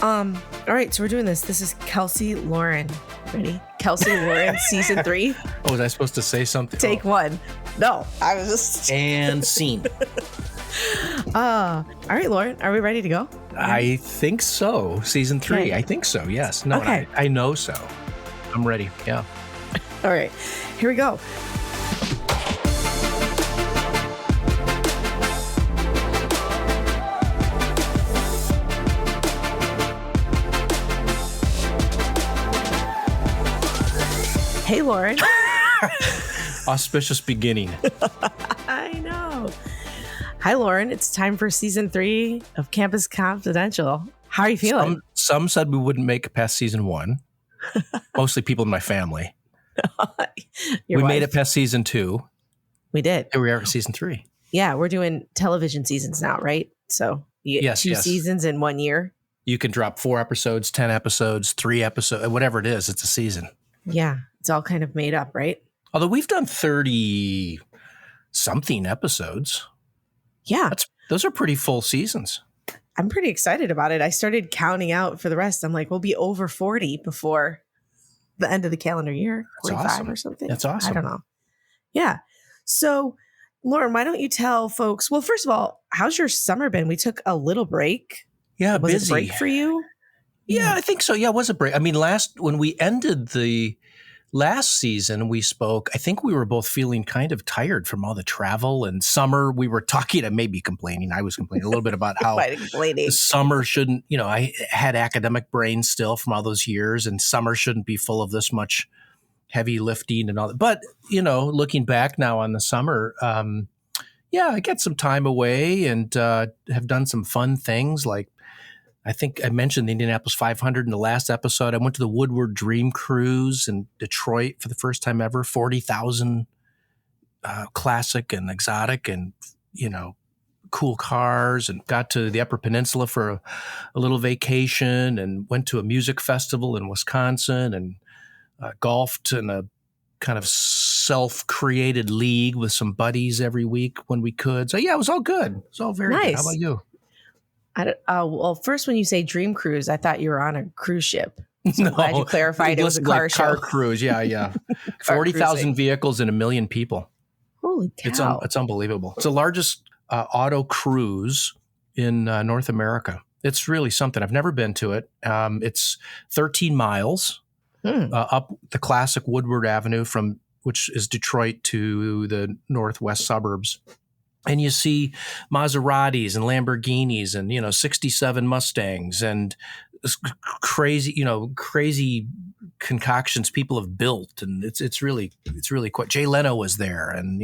All right, so we're doing this. This is Kelsey Loren. Ready? Kelsey Loren, season 3. Oh, was I supposed to say something? Take 1. No, I was just... And scene. All right, Lauren, are we ready to go? I think so. Season 3. Okay. I think so, yes. No, okay. I know so. I'm ready, yeah. All right, here we go. Hey, Lauren. Auspicious beginning. I know. Hi, Lauren. It's time for season 3 of Campus Confidential. How are you feeling? Some said we wouldn't make it past season 1. Mostly people in my family. We made it past season 2. We did. Here we are at season 3. Yeah, we're doing television seasons now, right? So you get two seasons in 1 year. You can drop 4 episodes, 10 episodes, 3 episodes, whatever it is. It's a season. Yeah, it's all kind of made up, right? Although we've done 30-something episodes. Yeah. Those are pretty full seasons. I'm pretty excited about it. I started counting out for the rest. I'm like, we'll be over 40 before the end of the calendar year. That's 45 awesome. Or something. That's awesome. I don't know. Yeah. So, Lauren, why don't you tell folks, well, first of all, how's your summer been? We took a little break. Yeah, Was busy. it a break for you? Yeah, I think so. Yeah, it was a break. I mean, when we ended the last season, we spoke, I think we were both feeling kind of tired from all the travel and summer. We were talking, I may be complaining. I was complaining a little bit about how the summer shouldn't, I had academic brain still from all those years, and summer shouldn't be full of this much heavy lifting and all that. But, looking back now on the summer, I get some time away and have done some fun things. Like, I think I mentioned the Indianapolis 500 in the last episode. I went to the Woodward Dream Cruise in Detroit for the first time ever, 40,000 classic and exotic and, cool cars, and got to the Upper Peninsula for a little vacation, and went to a music festival in Wisconsin, and golfed in a kind of self-created league with some buddies every week when we could. So, yeah, it was all good. It was all very good. How about you? Well, first, when you say dream cruise, I thought you were on a cruise ship. So I'm glad you clarified it was a car show. Car cruise, yeah. 40,000 vehicles and 1 million people. Holy cow. It's unbelievable. It's the largest auto cruise in North America. It's really something. I've never been to it. It's 13 miles up the classic Woodward Avenue which is Detroit, to the northwest suburbs. And you see Maseratis and Lamborghinis and, 67 Mustangs and crazy concoctions people have built. And it's really quite. Jay Leno was there, and,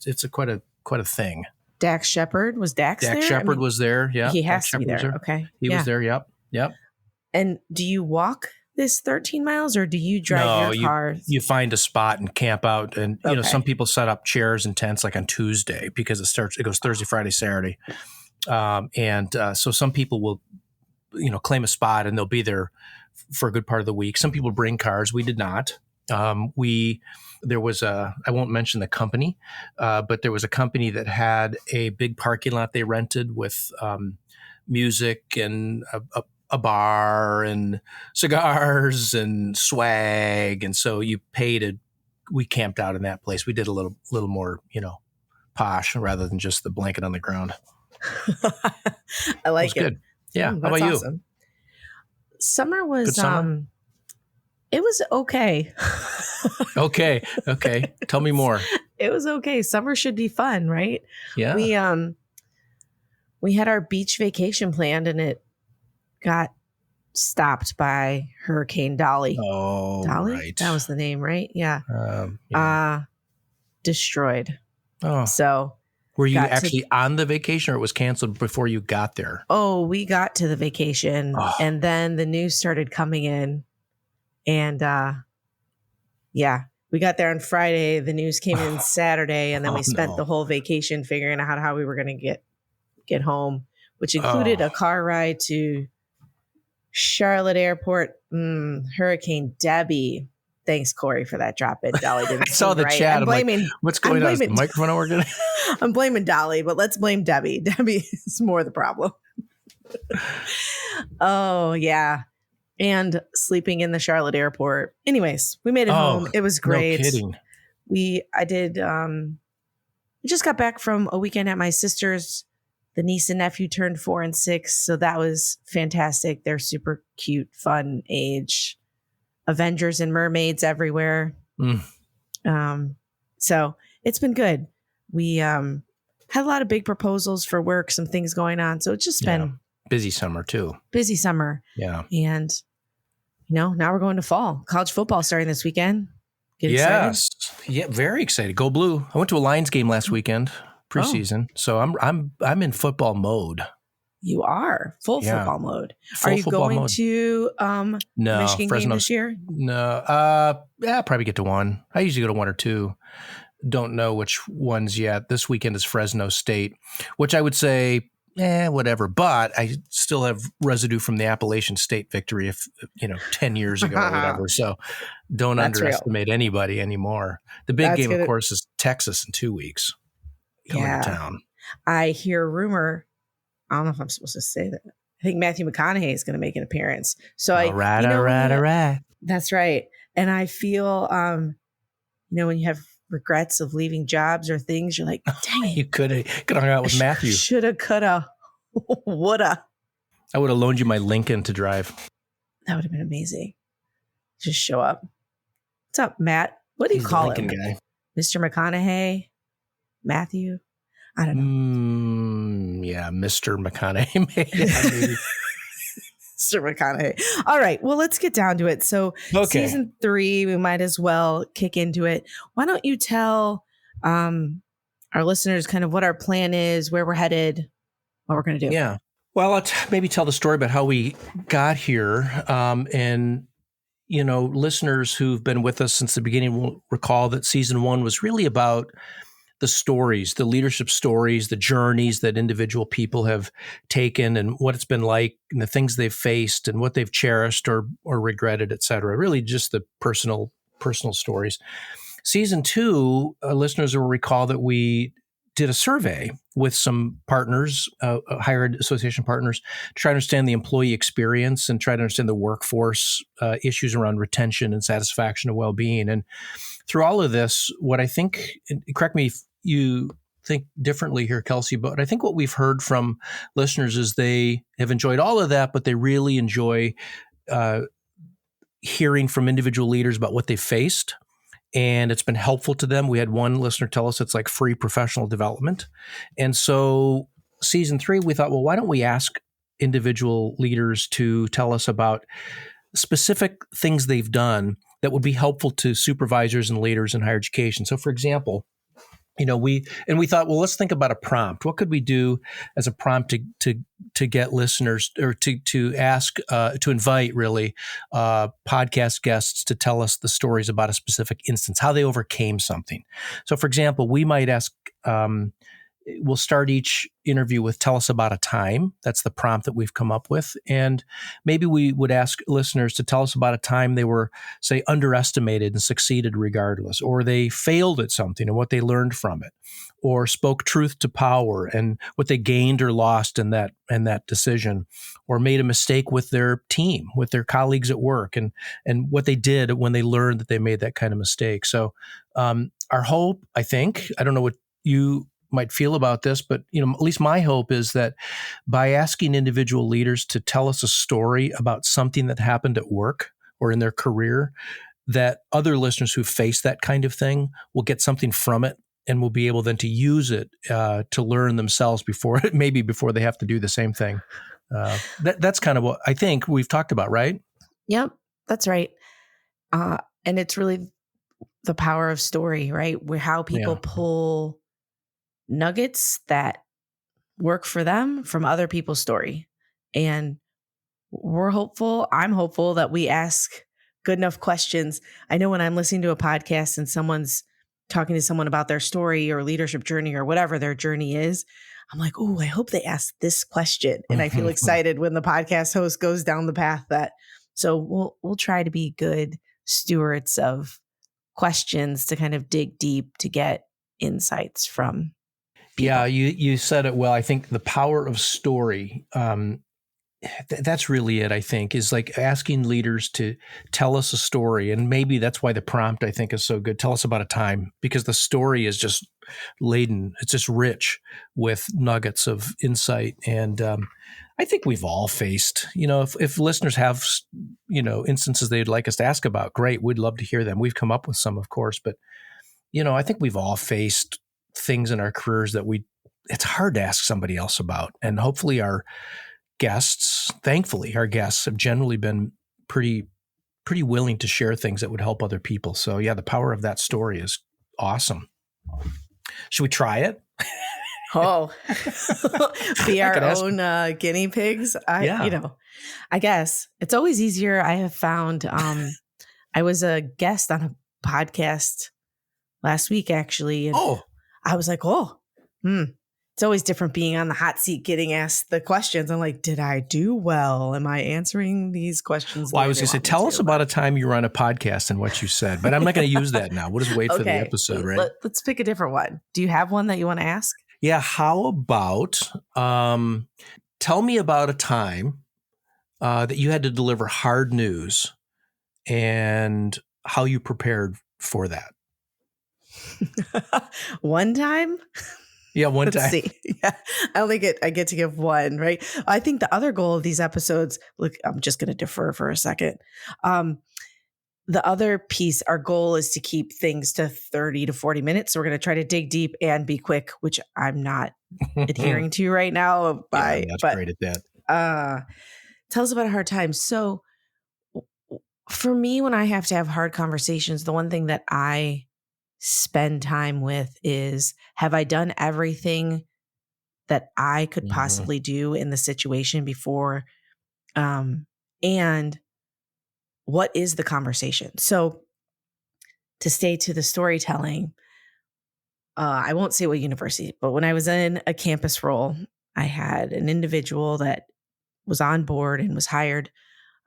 it's quite a thing. Dax Shepard. Was Dax there? Dax Shepard was there. Yeah. He has to be there. Okay. He was there. Yep. And do you walk this 13 miles, or do you drive your car? You find a spot and camp out, and some people set up chairs and tents like on Tuesday, because it goes Thursday, Friday, Saturday, so some people will claim a spot, and they'll be there for a good part of the week. Some people bring cars. We did not. There was I won't mention the company, but there was a company that had a big parking lot they rented with music and a bar and cigars and swag. And so we camped out in that place. We did a little more, posh, rather than just the blanket on the ground. I like it. Good. Yeah. How about you? Awesome. Summer was, summer? It was okay. Okay. Tell me more. It was okay. Summer should be fun, right? Yeah. We had our beach vacation planned, and it got stopped by Hurricane Dolly. Oh, Dolly? Right. That was the name, right? Yeah. Destroyed. Oh. So were you actually on the vacation, or it was canceled before you got there? Oh, we got to the vacation, and then the news started coming in, and we got there on Friday. The news came in Saturday, and then we spent the whole vacation figuring out how we were going to get home, which included a car ride to Charlotte Airport. Hurricane Debbie. Thanks, Corey, for that drop in. Dolly didn't. I saw the chat. I'm like, what's going on? Is the microphone not working? I'm blaming Dolly, but let's blame Debbie. Debbie is more the problem. Oh, yeah. And sleeping in the Charlotte airport. Anyways, we made it home. It was great. No kidding. We just got back from a weekend at my sister's. The niece and nephew turned 4 and 6. So that was fantastic. They're super cute, fun age. Avengers and mermaids everywhere. So it's been good. We had a lot of big proposals for work, some things going on. So it's just been busy summer too. Busy summer. Yeah. And now we're going to fall. College football starting this weekend. Get excited? Yeah, very excited. Go Blue. I went to a Lions game last weekend, preseason. So I'm in football mode. You are full football mode. Full are you going mode. to Michigan game this year? No. Yeah, probably get to one. I usually go to one or two. Don't know which ones yet. This weekend is Fresno State, which I would say, whatever. But I still have residue from the Appalachian State victory, 10 years ago or whatever. So don't underestimate anybody anymore. The big game, of course, is Texas in 2 weeks. Coming to town. I hear a rumor. I don't know if I'm supposed to say that. I think Matthew McConaughey is going to make an appearance. So all right. That's right. And I feel, when you have regrets of leaving jobs or things, you're like, dang it. You could have hung out with Matthew. Shoulda, coulda, woulda. I would have loaned you my Lincoln to drive. That would have been amazing. Just show up. What's up, Matt? What do you call him? Guy. Mr. McConaughey? Matthew? I don't know. Yeah, Mr. McConaughey. Maybe. Mr. McConaughey. All right. Well, let's get down to it. So season 3, we might as well kick into it. Why don't you tell our listeners kind of what our plan is, where we're headed, what we're going to do? Yeah. Well, I'll maybe tell the story about how we got here. And, listeners who've been with us since the beginning will recall that season 1 was really about the stories, the leadership stories, the journeys that individual people have taken and what it's been like and the things they've faced and what they've cherished or regretted, et cetera. Really just the personal stories. Season 2, listeners will recall that we did a survey with some partners, higher ed association partners, to try to understand the employee experience and try to understand the workforce issues around retention and satisfaction and well-being. And through all of this, what I think, and correct me if you think differently here, Kelsey, but I think what we've heard from listeners is they have enjoyed all of that, but they really enjoy hearing from individual leaders about what they faced. And it's been helpful to them. We had one listener tell us it's like free professional development. And so season 3, we thought, well, why don't we ask individual leaders to tell us about specific things they've done that would be helpful to supervisors and leaders in higher education. So for example, we thought, well, let's think about a prompt. What could we do as a prompt to get listeners or to ask, to invite really podcast guests to tell us the stories about a specific instance, how they overcame something. So for example, we might ask, we'll start each interview with tell us about a time. That's the prompt that we've come up with. And maybe we would ask listeners to tell us about a time they were, say, underestimated and succeeded regardless, or they failed at something and what they learned from it, or spoke truth to power and what they gained or lost in that decision, or made a mistake with their team, with their colleagues at work, and what they did when they learned that they made that kind of mistake. So our hope, I think, I don't know what you might feel about this, but at least my hope is that by asking individual leaders to tell us a story about something that happened at work or in their career, that other listeners who face that kind of thing will get something from it and will be able then to use it to learn themselves before they have to do the same thing. That's kind of what I think we've talked about, right? Yep, that's right. And it's really the power of story, right? Where how people pull nuggets that work for them from other people's story. And we're hopeful, I'm hopeful that we ask good enough questions. I know when I'm listening to a podcast and someone's talking to someone about their story or leadership journey or whatever their journey is, I'm like, oh, I hope they ask this question. And I feel excited when the podcast host goes down the path that, so we'll try to be good stewards of questions to kind of dig deep to get insights from people. Yeah, you said it well. I think the power of story that's really it, I think, is like asking leaders to tell us a story. And maybe that's why the prompt, I think, is so good. Tell us about a time, because the story is just laden. It's just rich with nuggets of insight. And I think we've all faced, if listeners have, instances they'd like us to ask about, great. We'd love to hear them. We've come up with some, of course, but, I think we've all faced things in our careers that it's hard to ask somebody else about. And hopefully thankfully, our guests have generally been pretty willing to share things that would help other people. So yeah, the power of that story is awesome. Should we try it? Oh, be our own guinea pigs. I guess it's always easier. I have found, I was a guest on a podcast last week, actually. And I was like, it's always different being on the hot seat, getting asked the questions. I'm like, did I do well? Am I answering these questions? Well, I was going to say, tell us about a time you were on a podcast and what you said, but I'm not going to use that now. We'll just wait for the episode, right? Let's pick a different one. Do you have one that you want to ask? Yeah. How about, tell me about a time that you had to deliver hard news and how you prepared for that. One time? Yeah, one time. Let's see. Yeah, I get to give one, right? I think the other goal of these episodes, look, I'm just going to defer for a second. The other piece, our goal is to keep things to 30 to 40 minutes. So we're going to try to dig deep and be quick, which I'm not adhering to right now. That's great at that. Tell us about a hard time. So for me, when I have to have hard conversations, the one thing that I spend time with is, have I done everything that I could possibly do in the situation before? And what is the conversation? So to stay to the storytelling, I won't say what university, but when I was in a campus role, I had an individual that was on board and was hired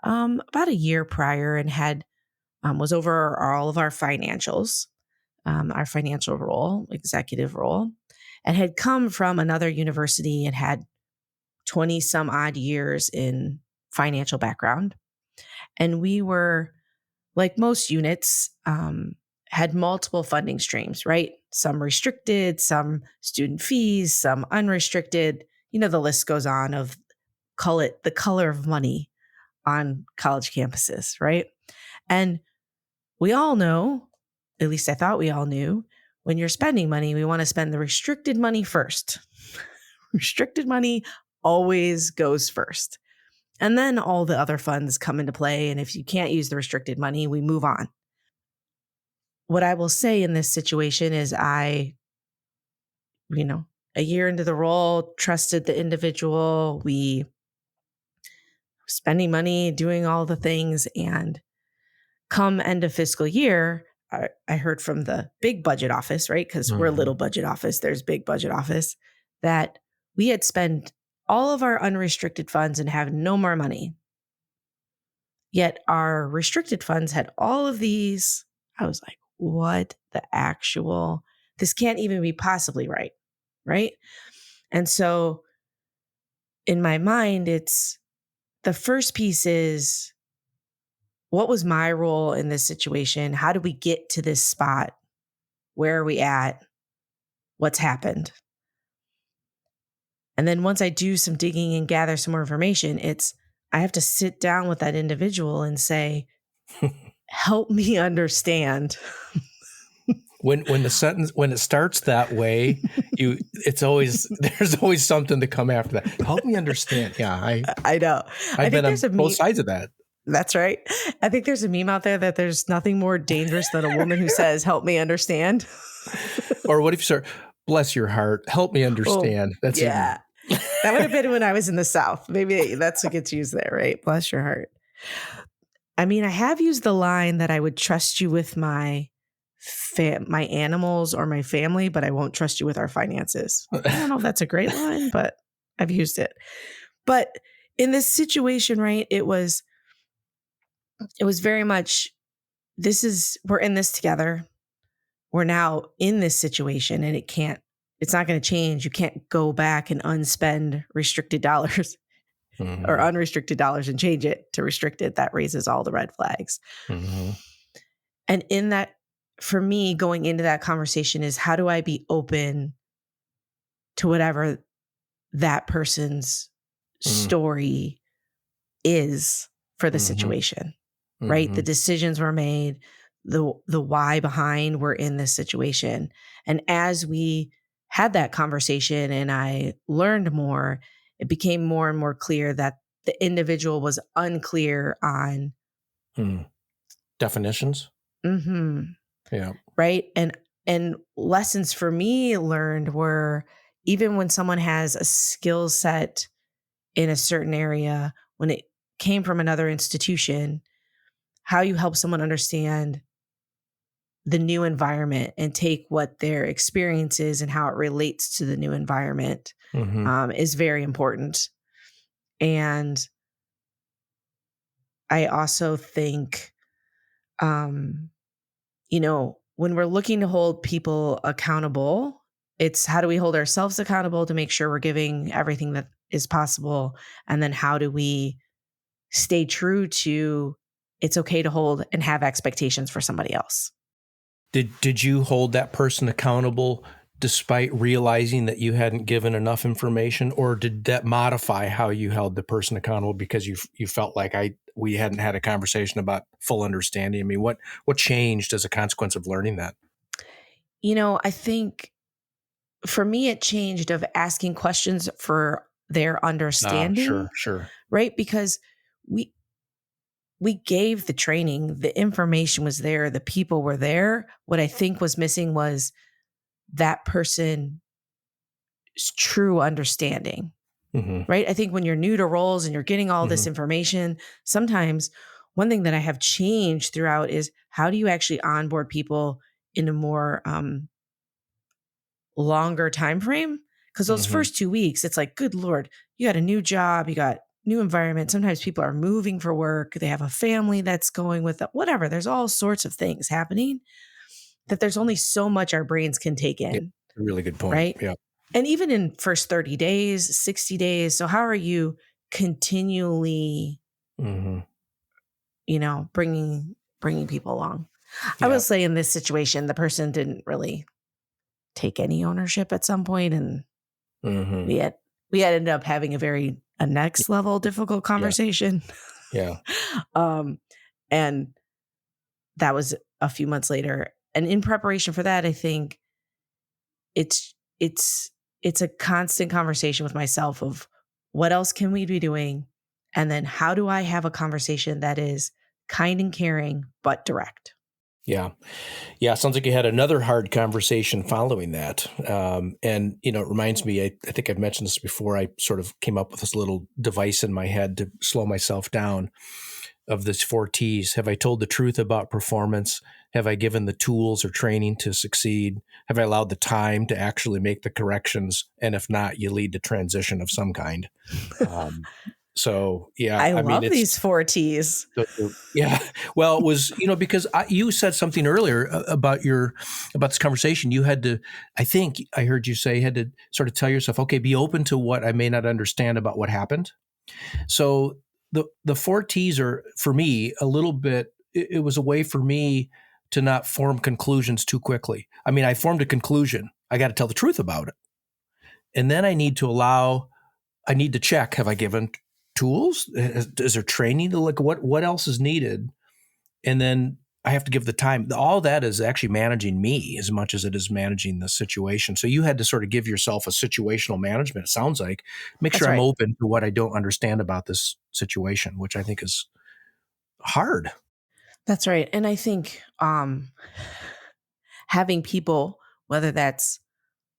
about a year prior and was over all of our financials. Our financial role, executive role, and had come from another university and had 20 some odd years in financial background. And we were, like most units, had multiple funding streams, right? Some restricted, some student fees, some unrestricted. The list goes on of, call it the color of money on college campuses, right? And we all know, at least I thought we all knew, when you're spending money, we want to spend the restricted money first. Restricted money always goes first. And then all the other funds come into play. And if you can't use the restricted money, we move on. What I will say in this situation is a year into the role, trusted the individual. We spending money, doing all the things. And come end of fiscal year, I heard from the big budget office, right? Because we're a little budget office. There's big budget office, that we had spent all of our unrestricted funds and have no more money. Yet our restricted funds had all of these. I was like, what the actual, this can't even be possibly right. Right. And so in my mind, it's the first piece is, what was my role in this situation? How did we get to this spot? Where are we at? What's happened? And then once I do some digging and gather some more information, I have to sit down with that individual and say, help me understand. When it starts that way, there's always something to come after that. Help me understand. Yeah, I know. I've been on both sides of that. That's right. I think there's a meme out there that there's nothing more dangerous than a woman who says, help me understand. Or what if you start, bless your heart, help me understand. That's yeah. That would have been when I was in the South. Maybe that's what gets used there, right? Bless your heart. I mean, I have used the line that I would trust you with my animals or my family, but I won't trust you with our finances. I don't know if that's a great line, but I've used it. But in this situation, right, it was very much, we're in this together. We're now in this situation and it's not going to change. You can't go back and unspend restricted dollars. or unrestricted dollars and change it to restricted, that raises all the red flags. And in that, for me, going into that conversation is, how do I be open to whatever that person's story is for the situation, right? The decisions were made, the why behind we're in this situation. And as we had that conversation and I learned more, it became more and more clear that the individual was unclear on definitions. Yeah. Right. And lessons for me learned were, even when someone has a skill set in a certain area, when it came from another institution, how you help someone understand the new environment and take what their experience is and how it relates to the new environment is very important. And I also think, when we're looking to hold people accountable, it's how do we hold ourselves accountable to make sure we're giving everything that is possible? And then how do we stay true to, it's okay to hold and have expectations for somebody else? Did you hold that person accountable despite realizing that you hadn't given enough information, or did that modify how you held the person accountable because you felt like we hadn't had a conversation about full understanding? I mean, what changed as a consequence of learning that? I think for me, it changed of asking questions for their understanding. Sure. Right? Because we gave the training, the information was there, the people were there. What I think was missing was that person's true understanding, right? I think when you're new to roles and you're getting all this information, sometimes one thing that I have changed throughout is, how do you actually onboard people in a more longer time frame? Because those first 2 weeks, it's like, good Lord, you got a new job, you got new environment. Sometimes people are moving for work. They have a family that's going with them, whatever. There's all sorts of things happening that there's only so much our brains can take in. Yeah, really good point. Right? Yeah. And even in first 30 days, 60 days. So how are you continually, bringing people along? Yeah. I will say in this situation, the person didn't really take any ownership at some point, and we ended up having a next level difficult conversation. Yeah. And that was a few months later. And in preparation for that, I think it's a constant conversation with myself of, what else can we be doing? And then how do I have a conversation that is kind and caring, but direct? Yeah. Sounds like you had another hard conversation following that. And, it reminds me, I think I've mentioned this before. I sort of came up with this little device in my head to slow myself down, of this 4 T's. Have I told the truth about performance? Have I given the tools or training to succeed? Have I allowed the time to actually make the corrections? And if not, you lead to transition of some kind. I love these 4 T's. Yeah. Well, it was, because you said something earlier about this conversation. You had to, I think I heard you say, you had to sort of tell yourself, okay, be open to what I may not understand about what happened. So the 4 T's are, for me, a little bit, it was a way for me to not form conclusions too quickly. I mean, I formed a conclusion. I got to tell the truth about it. And then I need to check, have I given tools? Is there training to look what else is needed? And then I have to give the time. All that is actually managing me as much as it is managing the situation. So you had to sort of give yourself a situational management, it sounds like. Make sure I'm open to what I don't understand about this situation, which I think is hard. That's right. And I think having people, whether that's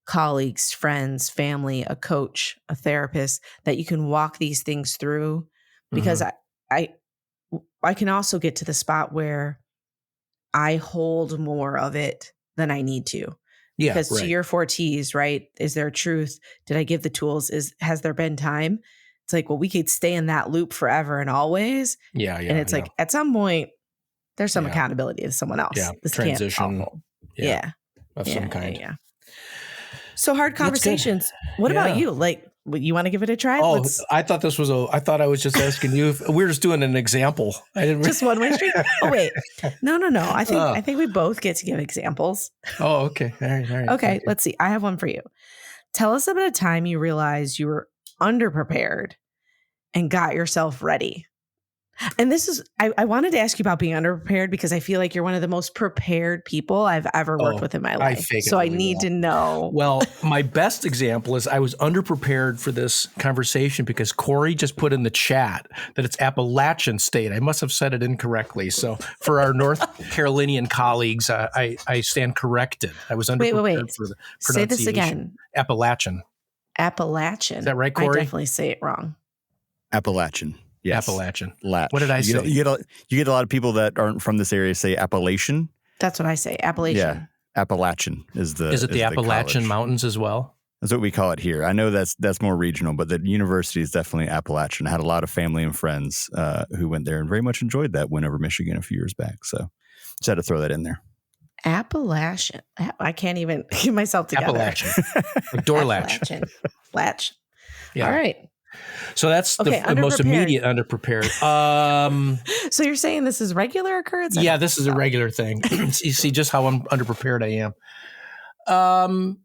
colleagues, friends, family, a coach, a therapist, that you can walk these things through, because I can also get to the spot where I hold more of it than I need to. Yeah, because to your 4 T's, right? Is there truth? Did I give the tools? Has there been time? It's like, well, we could stay in that loop forever and always. Yeah. And it's like, at some point, there's some accountability to someone else. Yeah. This Transition. Can't Of some kind. Yeah. So hard conversations. What about you? Like, You want to give it a try? Oh, I thought I was just asking you. We were just doing an example. I didn't just one way street. Oh, wait. No. I think we both get to give examples. Oh, okay. All right. Okay. Let's see. I have one for you. Tell us about a time you realized you were underprepared and got yourself ready. And this is, I wanted to ask you about being underprepared because I feel like you're one of the most prepared people I've ever worked with in my life. So I need to know. Well, my best example is I was underprepared for this conversation because Corey just put in the chat that it's Appalachian State. I must have said it incorrectly. So for our North Carolinian colleagues, I stand corrected. I was underprepared for the pronunciation. Say this again. Appalachian. Is that right, Corey? I definitely say it wrong. Appalachian. Yes. Appalachian. What did I say? You get a lot of people that aren't from this area say Appalachian. That's what I say. Appalachian. Yeah. Appalachian is the. Is it the Appalachian college. Mountains as well? That's what we call it here. I know that's more regional, but the university is definitely Appalachian. I had a lot of family and friends who went there and very much enjoyed that win over Michigan a few years back. So just had to throw that in there. Appalachian. I can't even get myself together. Appalachian. Like door latch. Latch. Yeah. All right. So that's the most immediate underprepared. So you're saying this is regular occurrence? Yeah, this is a regular thing. You see just how underprepared I am.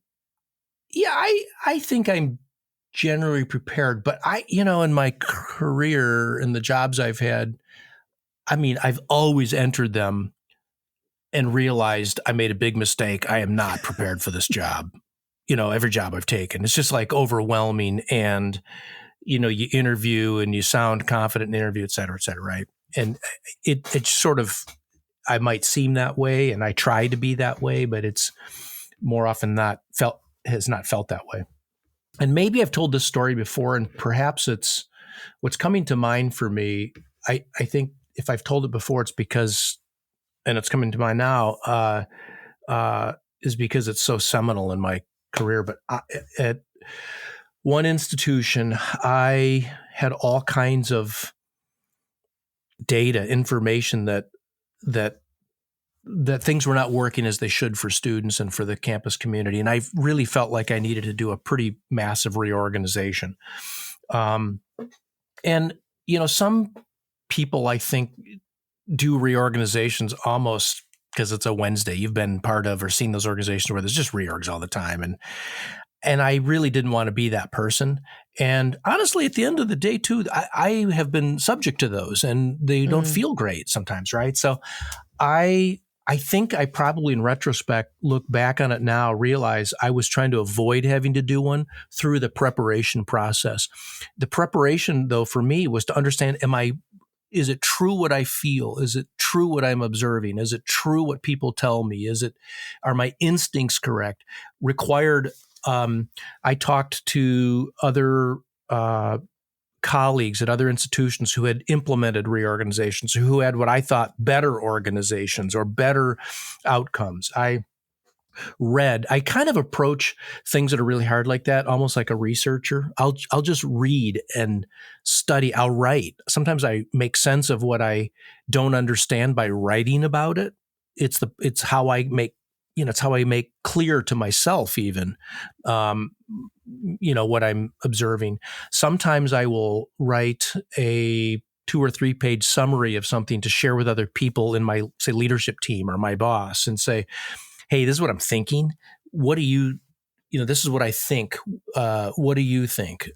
Yeah, I think I'm generally prepared, but in my career and the jobs I've had, I mean, I've always entered them and realized I made a big mistake. I am not prepared for this job. Every job I've taken, it's just like overwhelming. And, you interview and you sound confident in the interview, et cetera, right? And it's sort of, I might seem that way and I try to be that way, but it's more often has not felt that way. And maybe I've told this story before and perhaps it's what's coming to mind for me. I think if I've told it before, it's because, and it's coming to mind now, is because it's so seminal in my career. But at one institution, I had all kinds of data, information that things were not working as they should for students and for the campus community. And I really felt like I needed to do a pretty massive reorganization. And, some people, I think, do reorganizations almost because it's a Wednesday. You've been part of or seen those organizations where there's just reorgs all the time. And I really didn't want to be that person. And honestly, at the end of the day, too, I have been subject to those and they don't feel great sometimes, right? So I think I probably, in retrospect, look back on it now, realize I was trying to avoid having to do one through the preparation process. The preparation, though, for me was to understand, is it true what I feel? Is it true what I'm observing? Is it true what people tell me? Are my instincts correct? Required, I talked to other colleagues at other institutions who had implemented reorganizations, who had what I thought better organizations or better outcomes. I kind of approach things that are really hard like that, almost like a researcher. I'll just read and study. I'll write. Sometimes I make sense of what I don't understand by writing about it. It's how I make, it's how I make clear to myself even, what I'm observing. Sometimes I will write a 2 or 3 page summary of something to share with other people in my, say, leadership team or my boss and say, hey, this is what I'm thinking. What do you, this is what I think. What do you think?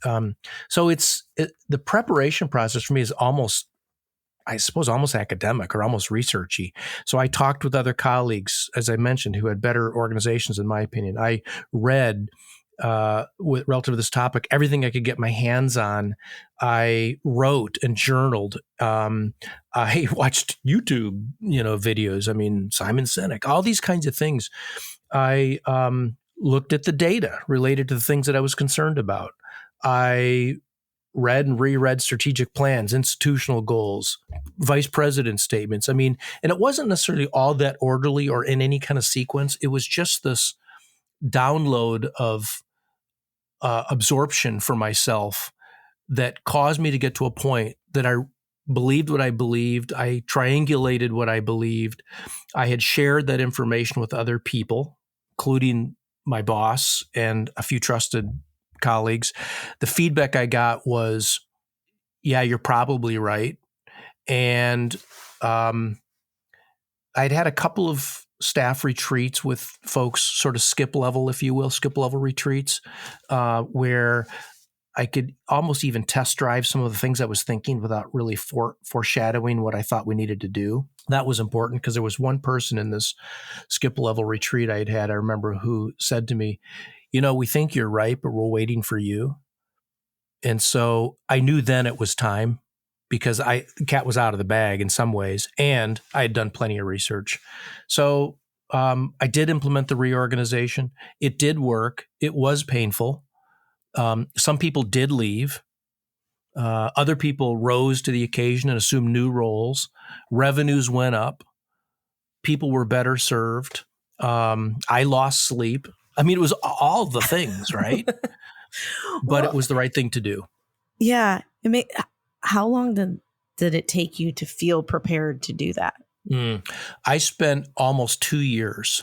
So the preparation process for me is almost, I suppose, almost academic or almost researchy. So I talked with other colleagues, as I mentioned, who had better organizations, in my opinion. I read, relative to this topic, everything I could get my hands on. I wrote and journaled. I watched YouTube, videos. I mean, Simon Sinek, all these kinds of things. I looked at the data related to the things that I was concerned about. I read and reread strategic plans, institutional goals, vice president statements. I mean, and it wasn't necessarily all that orderly or in any kind of sequence. It was just this download of absorption for myself that caused me to get to a point that I believed what I believed. I triangulated what I believed. I had shared that information with other people, including my boss and a few trusted colleagues. The feedback I got was, yeah, you're probably right. And I'd had a couple of staff retreats with folks, sort of skip level retreats, where I could almost even test drive some of the things I was thinking without really foreshadowing what I thought we needed to do. That was important because there was one person in this skip level retreat I remember, who said to me, we think you're right, but we're waiting for you. And so I knew then it was time, because the cat was out of the bag in some ways, and I had done plenty of research. So I did implement the reorganization. It did work. It was painful. Some people did leave. Other people rose to the occasion and assumed new roles. Revenues went up. People were better served. I lost sleep. I mean, it was all the things, right? But it was the right thing to do. Yeah. How long did it take you to feel prepared to do that? I spent almost 2 years.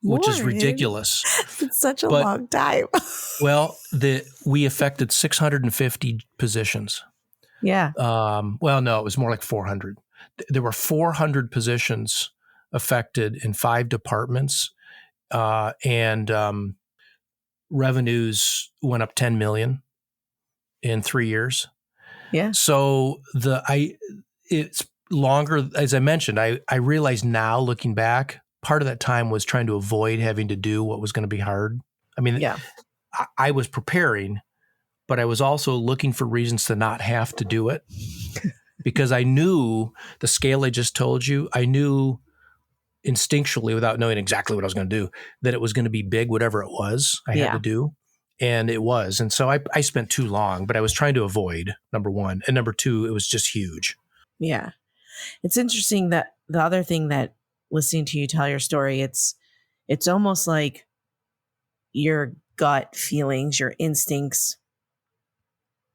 Which is ridiculous. It's such a long time. Well, we affected 650 positions. Yeah. Well, no, it was more like 400. There were 400 positions affected in 5 departments, and revenues went up 10 million in 3 years. Yeah. So it's longer. As I mentioned, I realize now, looking back, part of that time was trying to avoid having to do what was going to be hard. I mean, yeah. I was preparing, but I was also looking for reasons to not have to do it, because I knew the scale I just told you. I knew instinctually, without knowing exactly what I was going to do, that it was going to be big, whatever it was I had to do. And it was. And so I spent too long, but I was trying to avoid, number one. And number two, it was just huge. Yeah. It's interesting that the other thing that, listening to you tell your story, it's almost like your gut feelings, your instincts,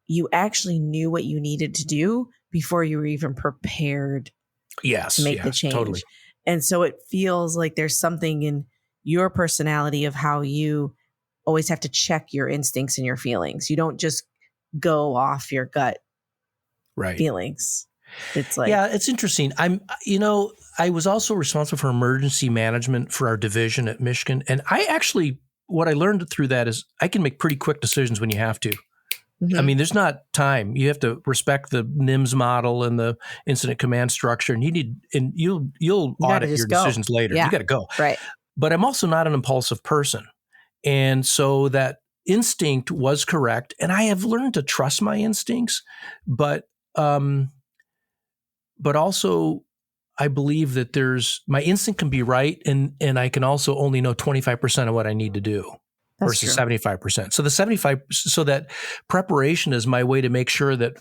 you actually knew what you needed to do before you were even prepared to make the change. Totally. And so it feels like there's something in your personality of how you always have to check your instincts and your feelings. You don't just go off your gut feelings. It's like, yeah, it's interesting. I was also responsible for emergency management for our division at Michigan. And what I learned through that is I can make pretty quick decisions when you have to. Mm-hmm. I mean, there's not time. You have to respect the NIMS model and the incident command structure, and you'll audit your decisions later. Yeah. You got to go. Right. But I'm also not an impulsive person. And so that instinct was correct. And I have learned to trust my instincts, but also I believe that my instinct can be right, and I can also only know 25% of what I need to do. That's versus true. 75%. So the 75, so that preparation is my way to make sure that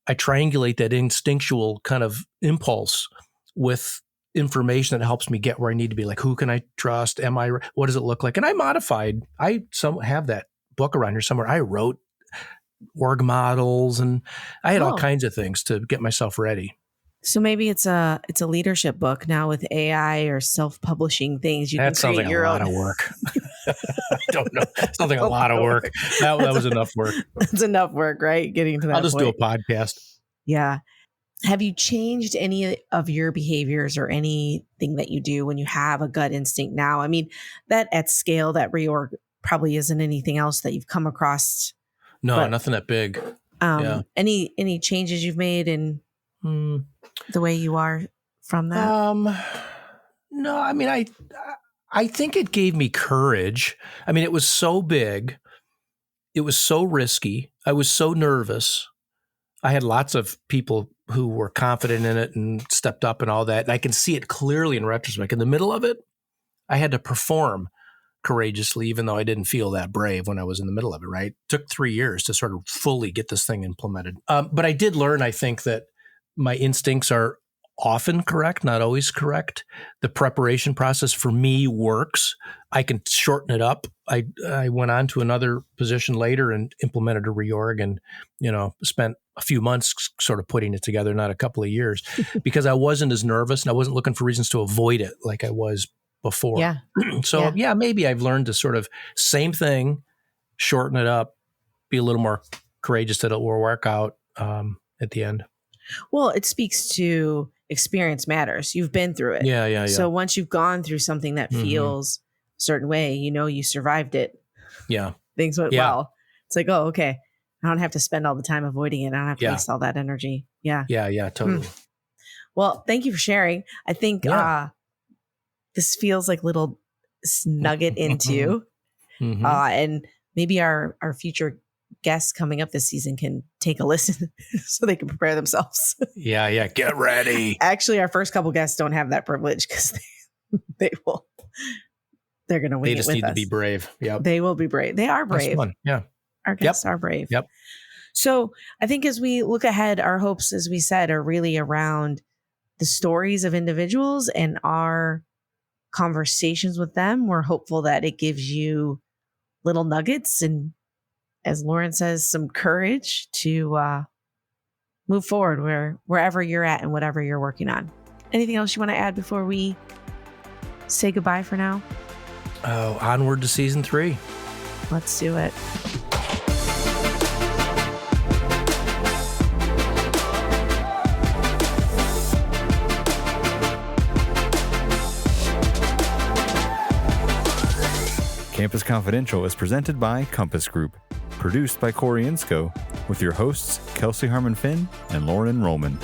I triangulate that instinctual kind of impulse with information that helps me get where I need to be. Like, who can I trust? What does it look like? And I have that book around here somewhere. I wrote org models, and I had all kinds of things to get myself ready. So maybe it's a leadership book now with AI or self-publishing things. That sounds like a lot of work. I don't know. It sounds like a lot of work. That was enough work. It's enough work, right? Getting to that I'll just do a podcast. Yeah. Have you changed any of your behaviors or anything that you do when you have a gut instinct now? I mean, that at scale, that reorg probably isn't anything else that you've come across. No, nothing that big. Any changes you've made in the way you are from that? No, I mean, I think it gave me courage. I mean, it was so big. It was so risky. I was so nervous. I had lots of people who were confident in it and stepped up and all that. And I can see it clearly in retrospect. In the middle of it, I had to perform courageously, even though I didn't feel that brave when I was in the middle of it, right? It took 3 years to sort of fully get this thing implemented. But I did learn, I think, that my instincts are often correct, not always correct. The preparation process for me works. I can shorten it up. I went on to another position later and implemented a reorg, and spent a few months sort of putting it together, not a couple of years, because I wasn't as nervous and I wasn't looking for reasons to avoid it like I was before. Yeah. So maybe I've learned to sort of same thing, shorten it up, be a little more courageous. It'll work out at the end. Well, it speaks to experience matters. You've been through it. Yeah. So once you've gone through something that feels a certain way, you survived it. Yeah. Things went well. It's like, oh, okay. I don't have to spend all the time avoiding it. I don't have to waste all that energy. Yeah. Yeah, totally. Well, thank you for sharing. I think this feels like a little nugget into, and maybe our future guests coming up this season can take a listen so they can prepare themselves. Yeah. Get ready. Actually, our first couple guests don't have that privilege because they're going to wing it with us. They just need to be brave. Yeah. They will be brave. They are brave. That's fun. Yeah. Our guests are brave. Yep. So I think as we look ahead, our hopes, as we said, are really around the stories of individuals and our conversations with them. We're hopeful that it gives you little nuggets and, as Loren says, some courage to move forward wherever you're at and whatever you're working on. Anything else you want to add before we say goodbye for now? Oh, onward to season 3. Let's do it. Campus Confidential is presented by Compass Group, produced by Corey Inscoe, with your hosts Kelsey Harmon Finn and Loren Rullman.